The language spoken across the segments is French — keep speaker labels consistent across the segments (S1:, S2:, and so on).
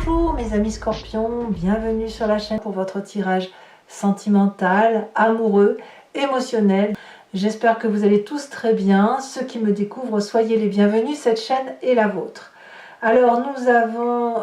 S1: Bonjour mes amis scorpions, bienvenue sur la chaîne pour votre tirage sentimental, amoureux, émotionnel. J'espère que vous allez tous très bien. Ceux qui me découvrent, soyez les bienvenus, cette chaîne est la vôtre. Alors nous avons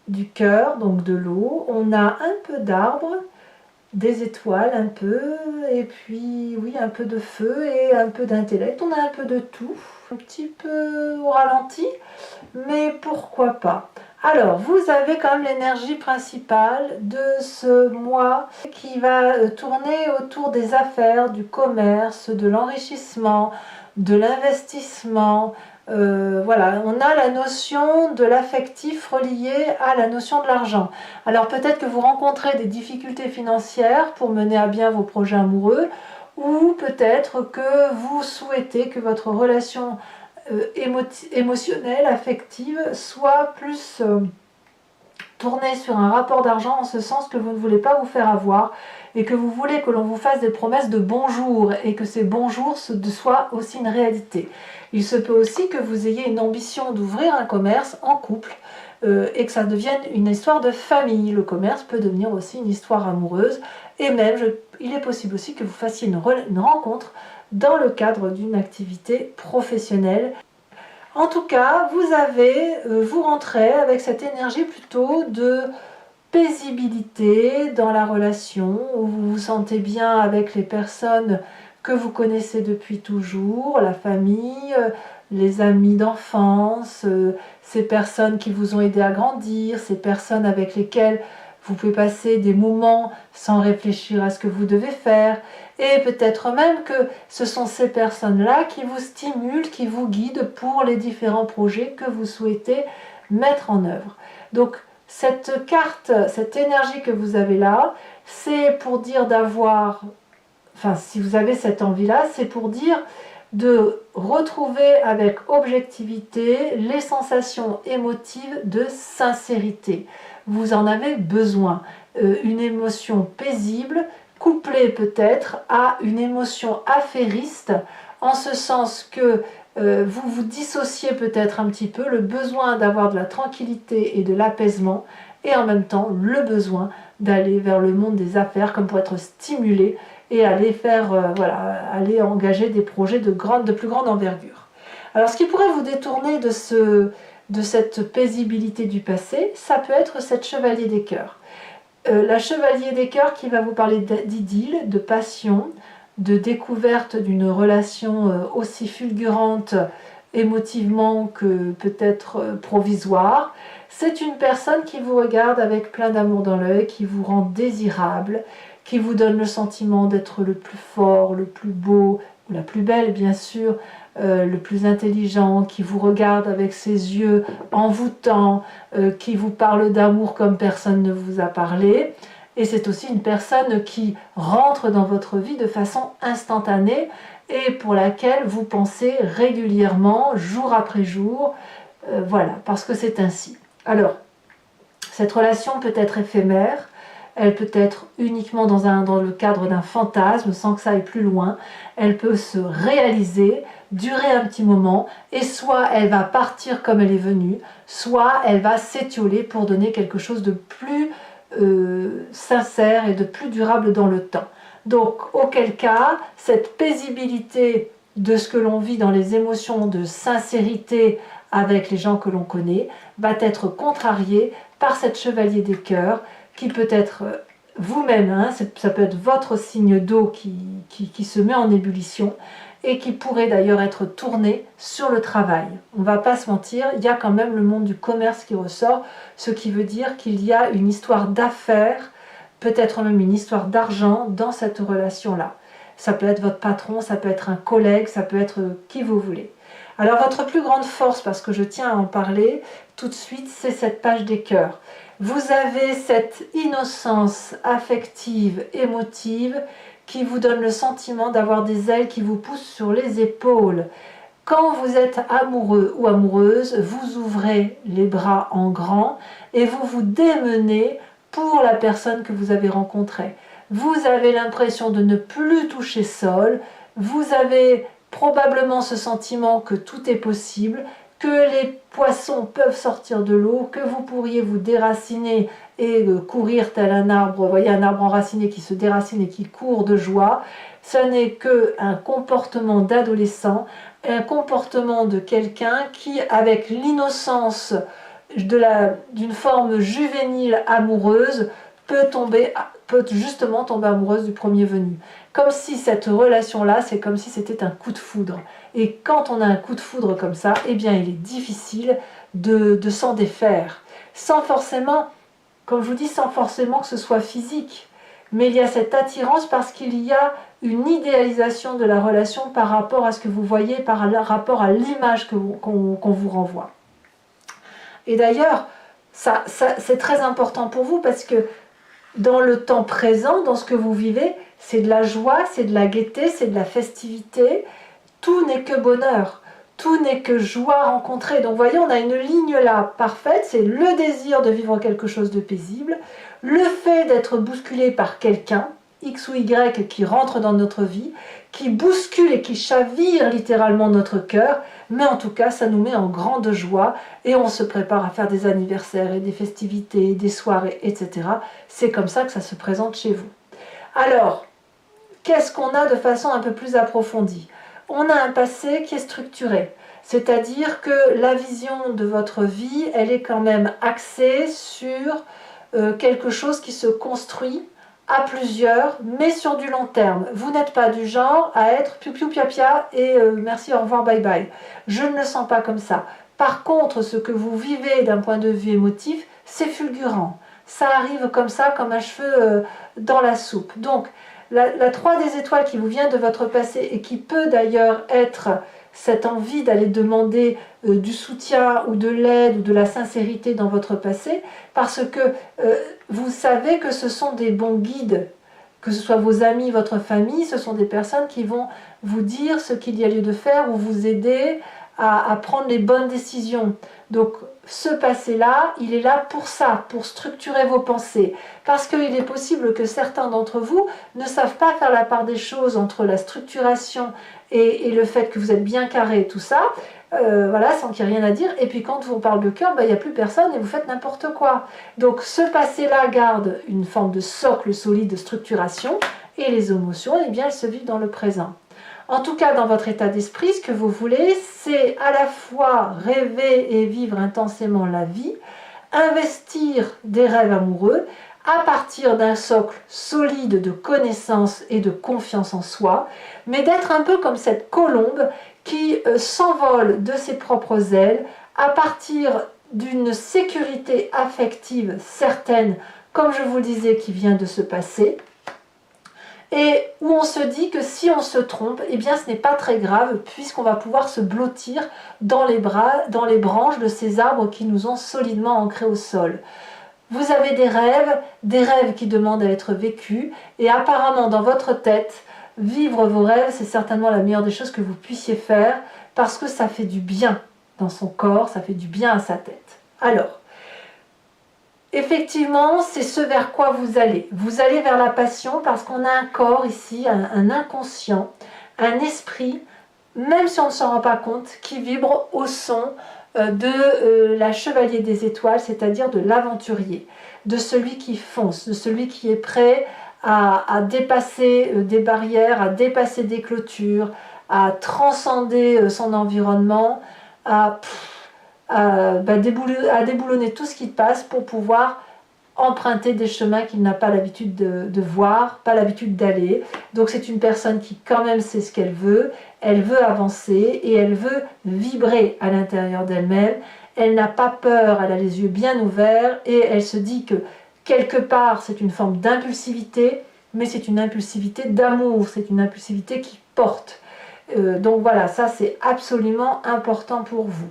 S1: du cœur, donc de l'eau, on a un peu d'arbre, des étoiles un peu, et puis oui, un peu de feu et un peu d'intellect. On a un peu de tout, un petit peu au ralenti, mais pourquoi pas. Alors, vous avez quand même l'énergie principale de ce mois qui va tourner autour des affaires, du commerce, de l'enrichissement, de l'investissement. Voilà, on a la notion de l'affectif relié à la notion de l'argent. Alors peut-être que vous rencontrez des difficultés financières pour mener à bien vos projets amoureux, ou peut-être que vous souhaitez que votre relation émotionnelle, affective, soit plus tournée sur un rapport d'argent, en ce sens que vous ne voulez pas vous faire avoir et que vous voulez que l'on vous fasse des promesses de bonjour et que ces bonjours soient aussi une réalité. Il se peut aussi que vous ayez une ambition d'ouvrir un commerce en couple et que ça devienne une histoire de famille. Le commerce peut devenir aussi une histoire amoureuse et même il est possible aussi que vous fassiez une rencontre dans le cadre d'une activité professionnelle. En tout cas, vous rentrez avec cette énergie plutôt de paisibilité dans la relation, où vous vous sentez bien avec les personnes que vous connaissez depuis toujours, la famille, les amis d'enfance, ces personnes qui vous ont aidé à grandir, ces personnes avec lesquelles vous pouvez passer des moments sans réfléchir à ce que vous devez faire. Et peut-être même que ce sont ces personnes-là qui vous stimulent, qui vous guident pour les différents projets que vous souhaitez mettre en œuvre. Donc cette carte, cette énergie que vous avez là, c'est pour dire d'avoir, enfin si vous avez cette envie-là, c'est pour dire de retrouver avec objectivité les sensations émotives de sincérité. Vous en avez besoin, une émotion paisible, couplée peut-être à une émotion affairiste, en ce sens que vous vous dissociez peut-être un petit peu, le besoin d'avoir de la tranquillité et de l'apaisement, et en même temps le besoin d'aller vers le monde des affaires comme pour être stimulé et aller faire, aller engager des projets de plus grande envergure. Alors ce qui pourrait vous détourner de cette paisibilité du passé, ça peut être cette chevalier des cœurs. La chevalier des cœurs qui va vous parler d'idylle, de passion, de découverte d'une relation aussi fulgurante émotivement que peut-être provisoire. C'est une personne qui vous regarde avec plein d'amour dans l'œil, qui vous rend désirable, qui vous donne le sentiment d'être le plus fort, le plus beau, ou la plus belle bien sûr, le plus intelligent, qui vous regarde avec ses yeux envoûtants, qui vous parle d'amour comme personne ne vous a parlé. Et c'est aussi une personne qui rentre dans votre vie de façon instantanée et pour laquelle vous pensez régulièrement, jour après jour, voilà, parce que c'est ainsi. Alors, cette relation peut être éphémère, elle peut être uniquement dans le cadre d'un fantasme, sans que ça aille plus loin. Elle peut se réaliser, durer un petit moment, et soit elle va partir comme elle est venue, soit elle va s'étioler pour donner quelque chose de plus sincère et de plus durable dans le temps. Donc, auquel cas, cette paisibilité de ce que l'on vit dans les émotions de sincérité avec les gens que l'on connaît va être contrariée par cette chevalier des cœurs qui peut être vous-même, hein, ça peut être votre signe d'eau qui se met en ébullition et qui pourrait d'ailleurs être tourné sur le travail. On ne va pas se mentir, il y a quand même le monde du commerce qui ressort, ce qui veut dire qu'il y a une histoire d'affaires, peut-être même une histoire d'argent dans cette relation-là. Ça peut être votre patron, ça peut être un collègue, ça peut être qui vous voulez. Alors votre plus grande force, parce que je tiens à en parler tout de suite, c'est cette page des cœurs. Vous avez cette innocence affective, émotive, qui vous donne le sentiment d'avoir des ailes qui vous poussent sur les épaules. Quand vous êtes amoureux ou amoureuse, vous ouvrez les bras en grand et vous vous démenez pour la personne que vous avez rencontrée. Vous avez l'impression de ne plus toucher sol, vous avez probablement ce sentiment que tout est possible, que les poissons peuvent sortir de l'eau, que vous pourriez vous déraciner et courir tel un arbre, vous voyez un arbre enraciné qui se déracine et qui court de joie. Ce n'est qu'un comportement d'adolescent, un comportement de quelqu'un qui, avec l'innocence d'une forme juvénile amoureuse, peut justement tomber amoureuse du premier venu. Comme si cette relation-là, c'est comme si c'était un coup de foudre. Et quand on a un coup de foudre comme ça, eh bien il est difficile de s'en défaire. Sans forcément, comme je vous dis, sans forcément que ce soit physique. Mais il y a cette attirance parce qu'il y a une idéalisation de la relation par rapport à ce que vous voyez, par rapport à l'image qu'on vous renvoie. Et d'ailleurs, c'est très important pour vous parce que dans le temps présent, dans ce que vous vivez, c'est de la joie, c'est de la gaieté, c'est de la festivité. Tout n'est que bonheur, tout n'est que joie rencontrée. Donc vous voyez, on a une ligne là parfaite, c'est le désir de vivre quelque chose de paisible, le fait d'être bousculé par quelqu'un, X ou Y, qui rentre dans notre vie, qui bouscule et qui chavire littéralement notre cœur, mais en tout cas, ça nous met en grande joie et on se prépare à faire des anniversaires et des festivités, des soirées, etc. C'est comme ça que ça se présente chez vous. Alors, qu'est-ce qu'on a de façon un peu plus approfondie? On a un passé qui est structuré, c'est-à-dire que la vision de votre vie, elle est quand même axée sur quelque chose qui se construit à plusieurs, mais sur du long terme. Vous n'êtes pas du genre à être piou-piou pia-pia et merci, au revoir, bye bye. Je ne le sens pas comme ça. Par contre, ce que vous vivez d'un point de vue émotif, c'est fulgurant. Ça arrive comme ça, comme un cheveu dans la soupe. Donc, la 3 des étoiles qui vous vient de votre passé et qui peut d'ailleurs être cette envie d'aller demander du soutien ou de l'aide ou de la sincérité dans votre passé, parce que vous savez que ce sont des bons guides, que ce soit vos amis, votre famille, ce sont des personnes qui vont vous dire ce qu'il y a lieu de faire ou vous aider à prendre les bonnes décisions. Donc ce passé-là, il est là pour ça, pour structurer vos pensées. Parce qu'il est possible que certains d'entre vous ne savent pas faire la part des choses entre la structuration et le fait que vous êtes bien carré, tout ça, voilà, sans qu'il y ait rien à dire. Et puis quand on parle de cœur, il n'y a plus personne et vous faites n'importe quoi. Donc ce passé-là garde une forme de socle solide de structuration et les émotions, eh bien, elles se vivent dans le présent. En tout cas, dans votre état d'esprit, ce que vous voulez, c'est à la fois rêver et vivre intensément la vie, investir des rêves amoureux à partir d'un socle solide de connaissance et de confiance en soi, mais d'être un peu comme cette colombe qui s'envole de ses propres ailes à partir d'une sécurité affective certaine, comme je vous le disais, qui vient de se passer, et où on se dit que si on se trompe, eh bien ce n'est pas très grave puisqu'on va pouvoir se blottir dans les branches de ces arbres qui nous ont solidement ancrés au sol. Vous avez des rêves qui demandent à être vécus et apparemment dans votre tête, vivre vos rêves, c'est certainement la meilleure des choses que vous puissiez faire parce que ça fait du bien dans son corps, ça fait du bien à sa tête. Alors, effectivement, c'est ce vers quoi vous allez. Vous allez vers la passion parce qu'on a un corps ici, un inconscient, un esprit, même si on ne s'en rend pas compte, qui vibre au son de la chevalier des étoiles, c'est-à-dire de l'aventurier, de celui qui fonce, de celui qui est prêt à dépasser des barrières, à dépasser des clôtures, à transcender son environnement, à déboulonner tout ce qui passe pour pouvoir emprunter des chemins qu'il n'a pas l'habitude de voir, pas l'habitude d'aller. Donc c'est une personne qui quand même sait ce qu'elle veut avancer et elle veut vibrer à l'intérieur d'elle-même, elle n'a pas peur, elle a les yeux bien ouverts et elle se dit que quelque part c'est une forme d'impulsivité, mais c'est une impulsivité d'amour, c'est une impulsivité qui porte. Donc voilà, ça c'est absolument important pour vous.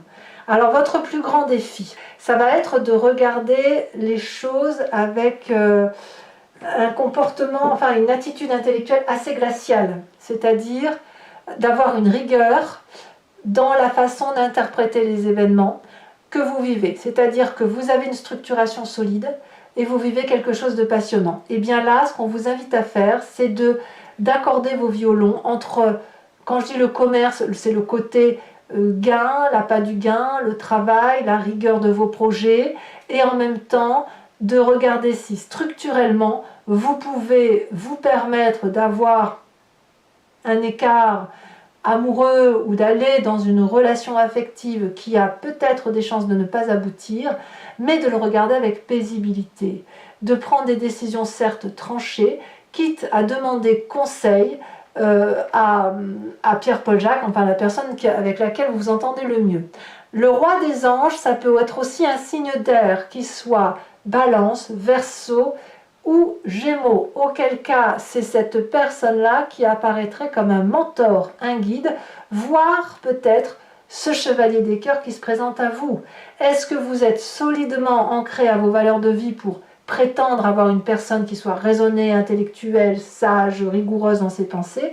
S1: Alors votre plus grand défi, ça va être de regarder les choses avec un comportement, enfin une attitude intellectuelle assez glaciale, c'est-à-dire d'avoir une rigueur dans la façon d'interpréter les événements que vous vivez. C'est-à-dire que vous avez une structuration solide et vous vivez quelque chose de passionnant. Et bien là, ce qu'on vous invite à faire, c'est d'accorder vos violons entre, quand je dis le commerce, c'est le côté gain, l'appât du gain, le travail, la rigueur de vos projets, et en même temps de regarder si structurellement vous pouvez vous permettre d'avoir un écart amoureux ou d'aller dans une relation affective qui a peut-être des chances de ne pas aboutir, mais de le regarder avec paisibilité, de prendre des décisions certes tranchées, quitte à demander conseil à Pierre-Paul Jacques, enfin la personne avec laquelle vous vous entendez le mieux. Le roi des anges, ça peut être aussi un signe d'air qui soit Balance, Verseau ou Gémeaux, auquel cas c'est cette personne-là qui apparaîtrait comme un mentor, un guide, voire peut-être ce chevalier des cœurs qui se présente à vous. Est-ce que vous êtes solidement ancré à vos valeurs de vie pour prétendre avoir une personne qui soit raisonnée, intellectuelle, sage, rigoureuse dans ses pensées,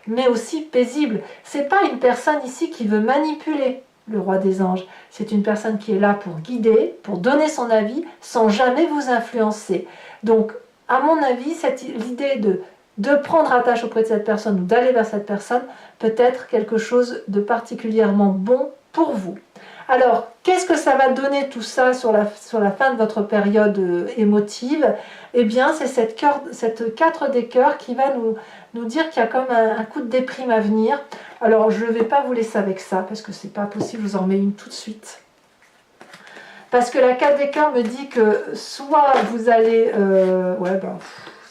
S1: mais aussi paisible? C'est pas une personne ici qui veut manipuler le roi des anges. C'est une personne qui est là pour guider, pour donner son avis, sans jamais vous influencer. Donc, à mon avis, l'idée de prendre attache auprès de cette personne ou d'aller vers cette personne peut être quelque chose de particulièrement bon pour vous. Alors, qu'est-ce que ça va donner tout ça sur la fin de votre période émotive? Eh bien, c'est cette 4 des cœurs qui va nous dire qu'il y a comme un coup de déprime à venir. Alors, je ne vais pas vous laisser avec ça, parce que c'est pas possible, je vous en remets une tout de suite. Parce que la 4 des cœurs me dit que soit vous allez...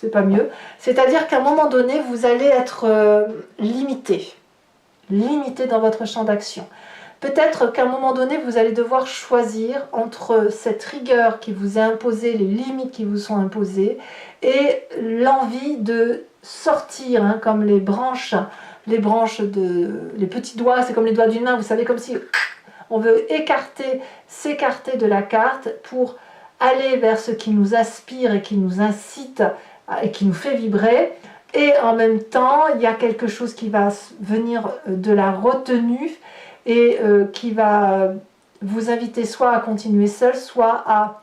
S1: c'est pas mieux. C'est-à-dire qu'à un moment donné, vous allez être limité dans votre champ d'action. Peut-être qu'à un moment donné, vous allez devoir choisir entre cette rigueur qui vous est imposée, les limites qui vous sont imposées, et l'envie de sortir, hein, comme les petits doigts, c'est comme les doigts d'une main, vous savez, comme si on veut s'écarter de la carte pour aller vers ce qui nous aspire et qui nous incite et qui nous fait vibrer. Et en même temps, il y a quelque chose qui va venir de la retenue et qui va vous inviter soit à continuer seul, soit à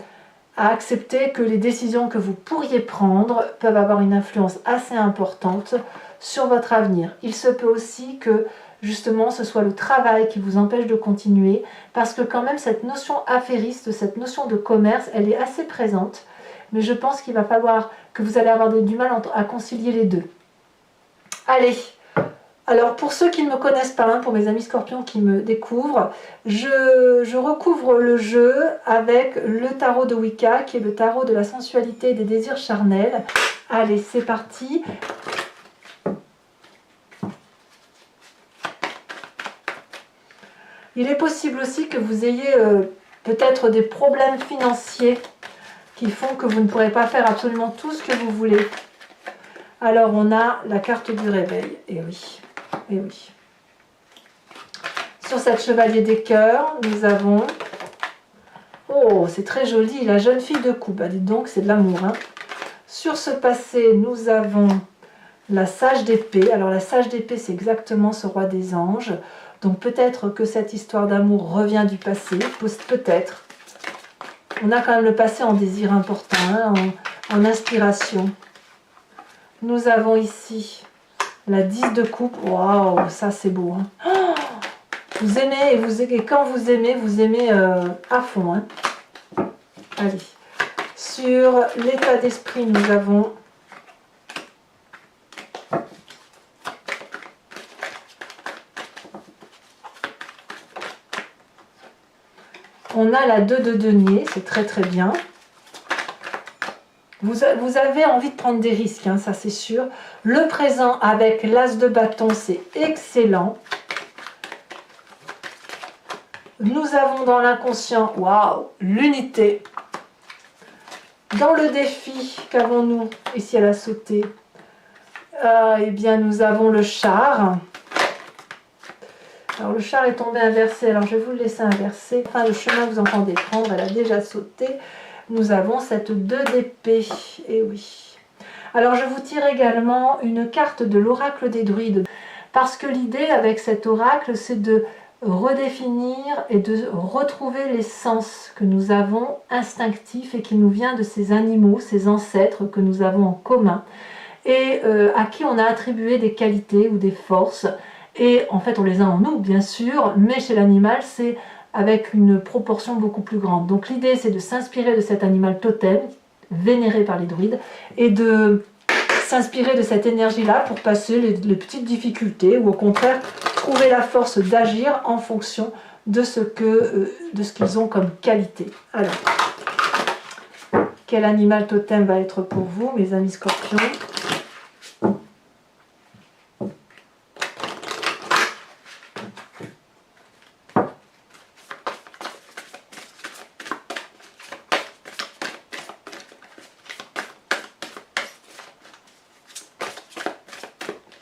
S1: accepter que les décisions que vous pourriez prendre peuvent avoir une influence assez importante sur votre avenir. Il se peut aussi que justement ce soit le travail qui vous empêche de continuer, parce que quand même cette notion affairiste, cette notion de commerce, elle est assez présente, mais je pense qu'il va falloir que vous allez avoir du mal à concilier les deux. Allez, alors pour ceux qui ne me connaissent pas, pour mes amis scorpions qui me découvrent, je recouvre le jeu avec le tarot de Wicca, qui est le tarot de la sensualité et des désirs charnels. Allez, c'est parti. Il est possible aussi que vous ayez peut-être des problèmes financiers qui font que vous ne pourrez pas faire absolument tout ce que vous voulez. Alors on a la carte du réveil, et oui, et oui. Sur cette chevalier des cœurs, nous avons... Oh, c'est très joli, la jeune fille de coupe, dites donc, c'est de l'amour. Sur ce passé, nous avons la sage d'épée. Alors la sage d'épée, c'est exactement ce roi des anges. Donc peut-être que cette histoire d'amour revient du passé, peut-être. On a quand même le passé en désir important, en inspiration. Nous avons ici la 10 de coupe. Waouh, ça c'est beau. Oh, vous aimez, et quand vous aimez à fond. Allez. Sur l'état d'esprit, nous avons... On a la 2 de denier, c'est très très bien. Vous avez envie de prendre des risques, ça c'est sûr. Le présent avec l'as de bâton, c'est excellent. Nous avons dans l'inconscient, waouh, l'unité. Dans le défi, qu'avons-nous ici à la sautée? Eh bien, nous avons le char. Alors, le char est tombé inversé, alors je vais vous le laisser inverser. Enfin, le chemin que vous entendez prendre, elle a déjà sauté. Nous avons cette 2 d'épée, et oui. Alors, je vous tire également une carte de l'oracle des druides. Parce que l'idée avec cet oracle, c'est de redéfinir et de retrouver les sens que nous avons instinctifs et qui nous vient de ces animaux, ces ancêtres que nous avons en commun et à qui on a attribué des qualités ou des forces. Et en fait, on les a en nous, bien sûr, mais chez l'animal, c'est avec une proportion beaucoup plus grande. Donc l'idée, c'est de s'inspirer de cet animal totem, vénéré par les druides, et de s'inspirer de cette énergie-là pour passer les petites difficultés, ou au contraire, trouver la force d'agir en fonction de ce qu'ils ont comme qualité. Alors, quel animal totem va être pour vous, mes amis scorpions?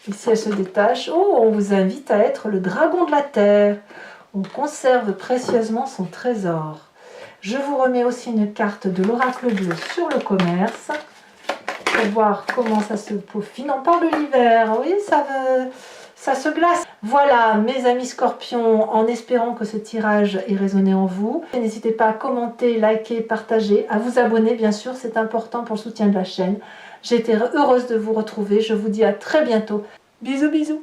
S1: Ici, elle se détache. Oh, on vous invite à être le dragon de la terre. On conserve précieusement son trésor. Je vous remets aussi une carte de l'oracle bleu sur le commerce pour voir comment ça se peaufine. On parle de l'hiver, oui, ça se glace. Voilà, mes amis scorpions, en espérant que ce tirage ait résonné en vous. N'hésitez pas à commenter, liker, partager, à vous abonner, bien sûr, c'est important pour le soutien de la chaîne. J'ai été heureuse de vous retrouver. Je vous dis à très bientôt. Bisous, bisous.